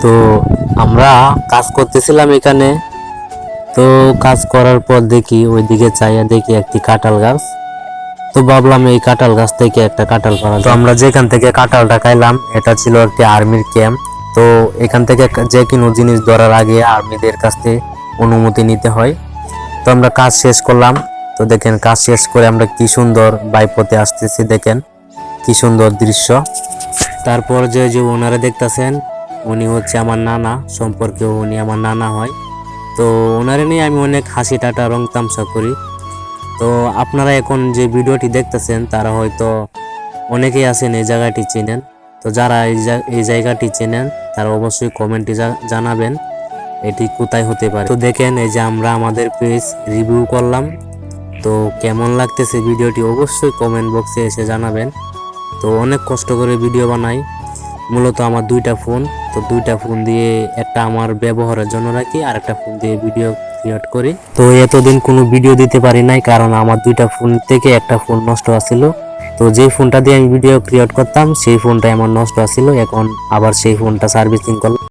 তো আমরা কাজ করতেছিলাম এখানে। তো কাজ করার পর দেখি ওইদিকে চাইয়া দেখি একটি কাঁঠাল গাছ। তো ভাবলাম এই কাঁঠাল গাছ থেকে একটা কাঁঠাল পাড়া যায়। তো আমরা যেখান থেকে কাঁঠালটা খাইলাম এটা ছিল একটি আর্মির ক্যাম্প। তো এখান থেকে যে কোনো জিনিস ধরার আগে আর্মিদের কাছ থেকে অনুমতি নিতে হয়। তো আমরা কাজ শেষ করলাম। তো দেখেন কাজ শেষ করে আমরা কি সুন্দর বাইপথে আসতেছি, দেখেন কি সুন্দর দৃশ্য। তারপর যে ওনারা দেখতেছেন উনি হচ্ছে আমার নানা সম্পর্কে, উনি আমার নানা হয়। তো ওনারে নিয়ে আমি অনেক হাসি ঠাট্টা রং তামসা করি। তো আপনারা এখন যে ভিডিওটি দেখতেছেন তারা হয়তো অনেকেই আছেন এই জায়গাটি চেনেন। তো যারা এই জায়গাটি চেনেন তারা অবশ্যই কমেন্টে জানাবেন এটি কোথায় হতে পারে। তো দেখেন এই যে আমরা আমাদের পেজ রিভিউ করলাম। তো কেমন লাগতেছে ভিডিওটি অবশ্যই কমেন্ট বক্সে এসে জানাবেন। তো অনেক কষ্ট করে ভিডিও বানাই, মূলত আমার দুইটা ফোন। তো দুইটা ফোন দিয়ে একটা আমার ব্যবহারের জন্য রাখি আর একটা ফোন দিয়ে ভিডিও ক্রিয়েট করি। তো এতদিন কোনো ভিডিও দিতে পারি নাই কারণ আমার দুইটা ফোন থেকে একটা ফোন নষ্ট আছিল। তো যে ফোনটা দিয়ে আমি ভিডিও ক্রিয়েট করতাম সেই ফোনটাই আমার নষ্ট আছিল, এখন আবার সেই ফোনটা সার্ভিসিং করলাম।